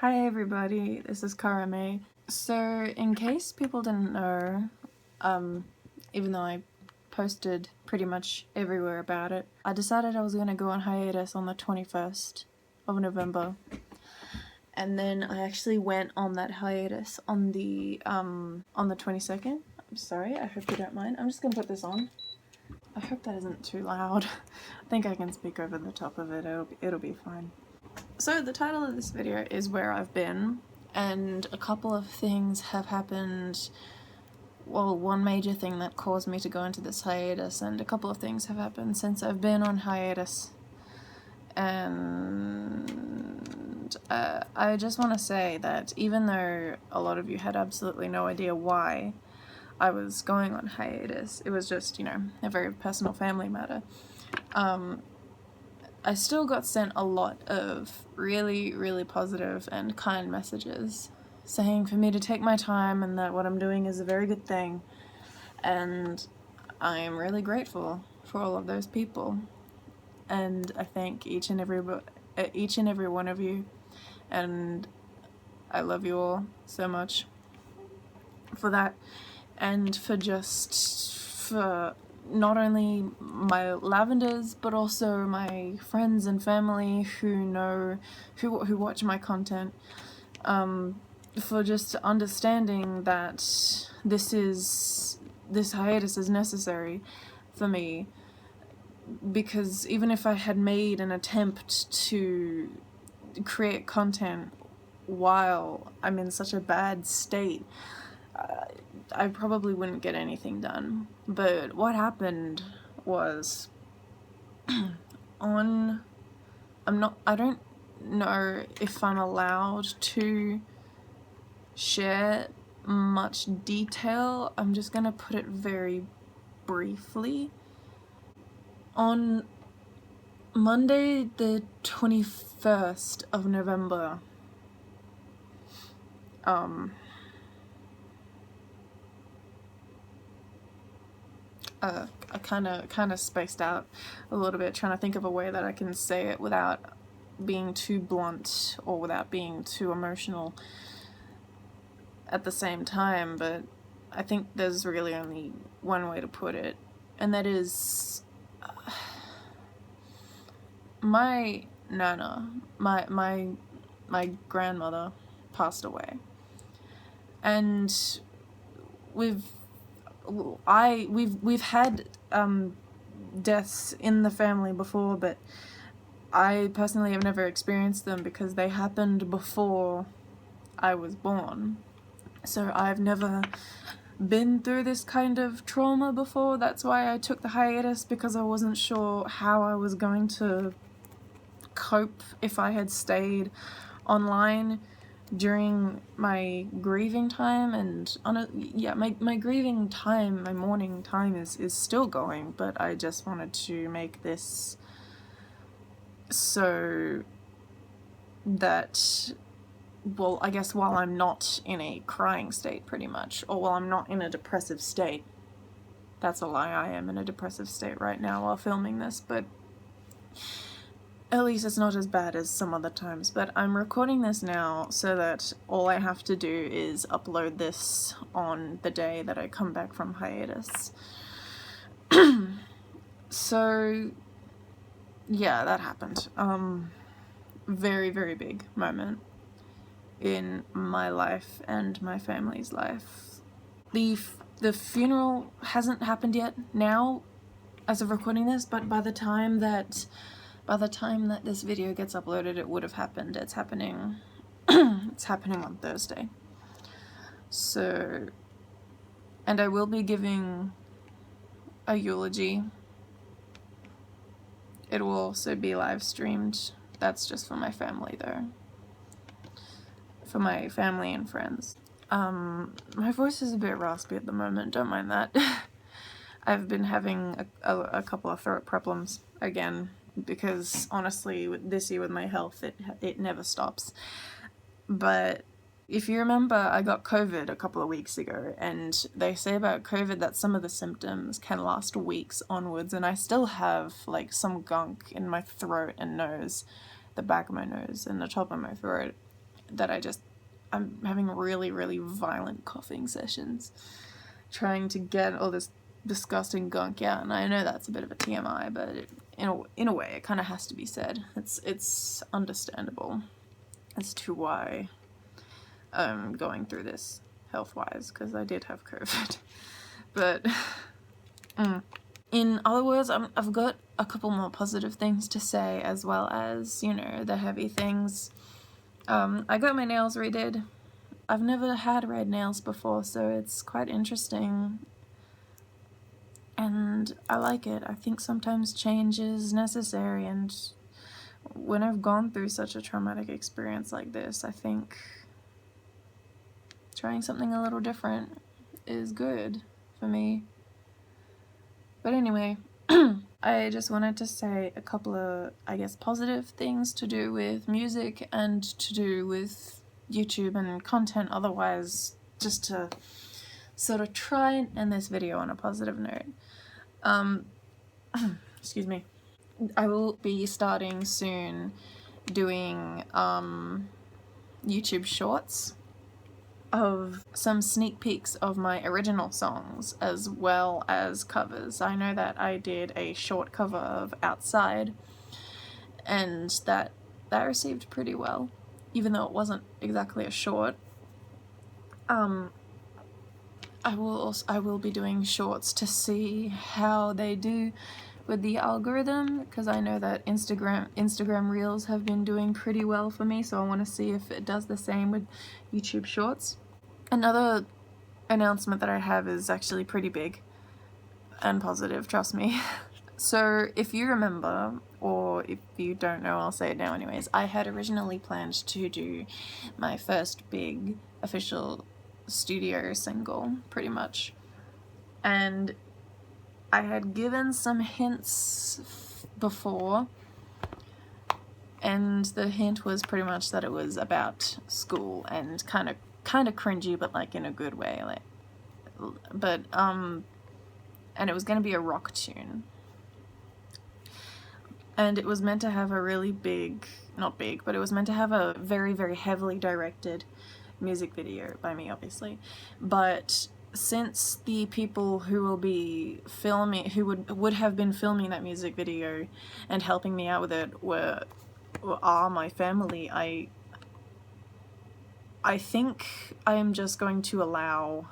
Hi everybody, this is Cara May. So in case people didn't know, even though I posted pretty much everywhere about it, I decided I was going to go on hiatus on the 21st of November. And then I actually went on that hiatus on the 22nd. I'm sorry, I hope you don't mind. I'm just going to put this on. I hope that isn't too loud. I think I can speak over the top of it, it'll be fine. So the title of this video is Where I've Been, and a couple of things have happened. Well, one major thing that caused me to go into this hiatus, and a couple of things have happened since I've been on hiatus. And I just want to say that even though a lot of you had absolutely no idea why I was going on hiatus, it was just, you know, a very personal family matter. I still got sent a lot of really, really positive and kind messages saying for me to take my time and that what I'm doing is a very good thing, and I am really grateful for all of those people, and I thank each and every one of you, and I love you all so much for that, and for not only my Lavenders, but also my friends and family who watch my content, for just understanding that this hiatus is necessary for me, because even if I had made an attempt to create content while I'm in such a bad state, I probably wouldn't get anything done. But what happened was, I don't know if I'm allowed to share much detail. I'm just gonna put it very briefly. On Monday the 21st of November, I kind of spaced out a little bit, trying to think of a way that I can say it without being too blunt or without being too emotional at the same time, but I think there's really only one way to put it, and that is, my nana, my grandmother passed away, and we've had deaths in the family before, but I personally have never experienced them because they happened before I was born. So I've never been through this kind of trauma before. That's why I took the hiatus, because I wasn't sure how I was going to cope if I had stayed online during my grieving time. And my grieving time, my mourning time is still going, but I just wanted to make this so that, well, I guess while I'm not in a crying state, pretty much, or while I'm not in a depressive state. That's a lie, I am in a depressive state right now while filming this, but at least it's not as bad as some other times. But I'm recording this now so that all I have to do is upload this on the day that I come back from hiatus. So yeah, that happened. Very, very big moment in my life and my family's life. The funeral hasn't happened yet now, as of recording this, but by the time that this video gets uploaded, it would have happened. It's happening it's happening on Thursday. So, and I will be giving a eulogy. It will also be live streamed. That's just for my family though. For my family and friends. My voice is a bit raspy at the moment, don't mind that. I've been having a couple of throat problems again, because honestly, this year with my health, it never stops. But if you remember, I got COVID a couple of weeks ago, and they say about COVID that some of the symptoms can last weeks onwards, and I still have like some gunk in my throat and nose, the back of my nose and the top of my throat, that I'm having really violent coughing sessions, trying to get all this disgusting gunk out, and I know that's a bit of a TMI, but in a way it kind of has to be said. It's understandable as to why I'm going through this health-wise, because I did have COVID. But in other words, I've got a couple more positive things to say, as well as, you know, the heavy things. I got my nails redid. I've never had red nails before, so it's quite interesting, and I like it. I think sometimes change is necessary, and when I've gone through such a traumatic experience like this, I think trying something a little different is good for me. But anyway, I just wanted to say a couple of, I guess, positive things to do with music and to do with YouTube and content otherwise, just to sort of try and end this video on a positive note. Excuse me. I will be starting soon doing YouTube shorts of some sneak peeks of my original songs as well as covers. I know that I did a short cover of Outside, and that received pretty well, even though it wasn't exactly a short. I will be doing shorts to see how they do with the algorithm, because I know that Instagram Reels have been doing pretty well for me, so I want to see if it does the same with YouTube Shorts. Another announcement that I have is actually pretty big and positive, trust me. So if you remember, or if you don't know, I'll say it now anyways, I had originally planned to do my first big official studio single, pretty much, and I had given some hints before, and the hint was pretty much that it was about school and kind of cringy, but like in a good way, like, but and it was going to be a rock tune, and it was meant to have a really big, not big, but it was meant to have a very heavily directed music video by me, obviously. But since the people who will be filming, who would have been filming that music video and helping me out with it are my family, I think I am just going to allow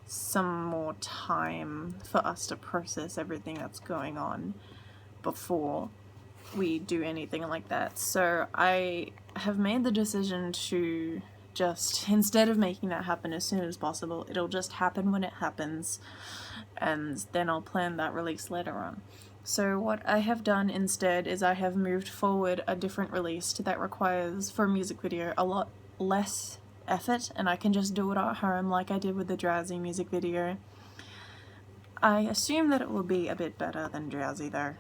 some more time for us to process everything that's going on before we do anything like that. So I have made the decision to just, instead of making that happen as soon as possible, it'll just happen when it happens, and then I'll plan that release later on. So what I have done instead is I have moved forward a different release that requires, for a music video, a lot less effort, and I can just do it at home like I did with the Drowsy music video. I assume that it will be a bit better than Drowsy though,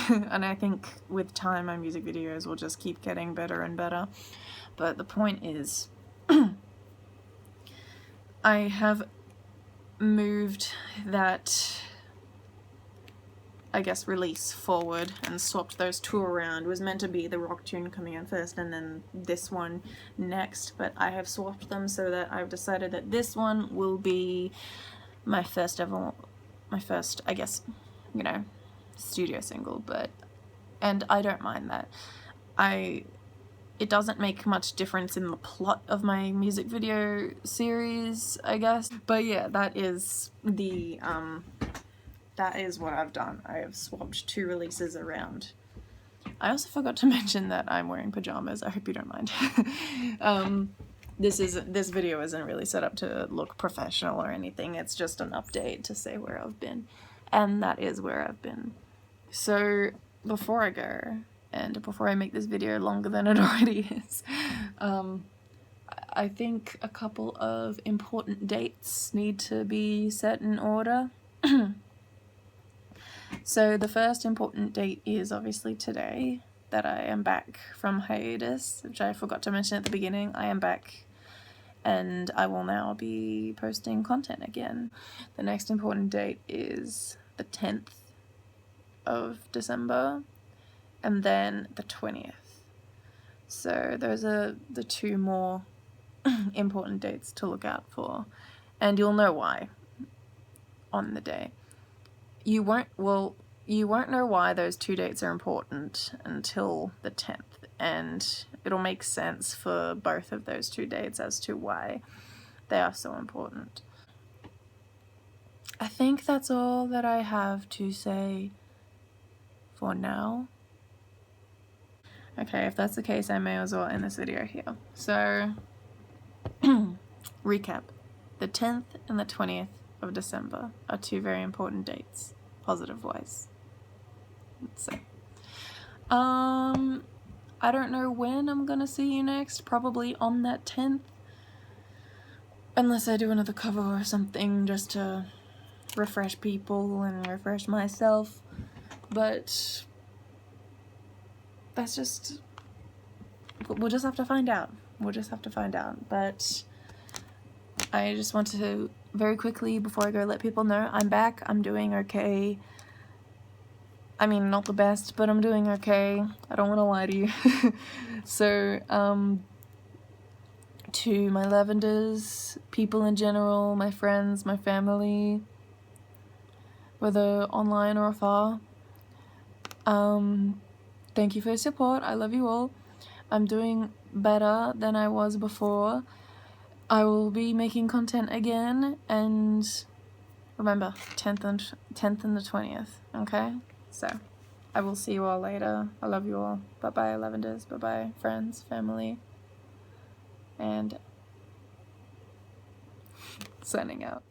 and I think with time my music videos will just keep getting better and better. But the point is, I have moved that, I guess, release forward and swapped those two around. It was meant to be the rock tune coming out first and then this one next, but I have swapped them so that I've decided that this one will be my first, I guess, you know, studio single, and I don't mind that. It doesn't make much difference in the plot of my music video series, I guess. But yeah, that is what I've done. I have swapped two releases around. I also forgot to mention that I'm wearing pajamas. I hope you don't mind. This video isn't really set up to look professional or anything. It's just an update to say where I've been. And that is where I've been. So before I go, and before I make this video longer than it already is, I think a couple of important dates need to be set in order. So the first important date is obviously today, that I am back from hiatus, which I forgot to mention at the beginning. I am back and I will now be posting content again. The next important date is the 10th of December, and then the 20th. So those are the two more important dates to look out for, and you'll know why on the day. You won't know why those two dates are important until the 10th, and it'll make sense for both of those two dates as to why they are so important. I think that's all that I have to say for now. Okay, if that's the case, I may as well end this video here. So, recap. The 10th and the 20th of December are two very important dates, positive-wise. Let's say. I don't know when I'm gonna see you next, probably on that 10th. Unless I do another cover or something just to refresh people and refresh myself. But that's just, we'll just have to find out. But I just want to very quickly, before I go, let people know I'm back. I'm doing okay. I mean, not the best, but I'm doing okay. I don't want to lie to you. So, to my Lavenders, people in general, my friends, my family, whether online or afar, thank you for your support. I love you all. I'm doing better than I was before. I will be making content again, and remember, 10th and the 20th, okay? So, I will see you all later. I love you all. Bye-bye, Lavenders. Bye-bye, friends, family. And signing out.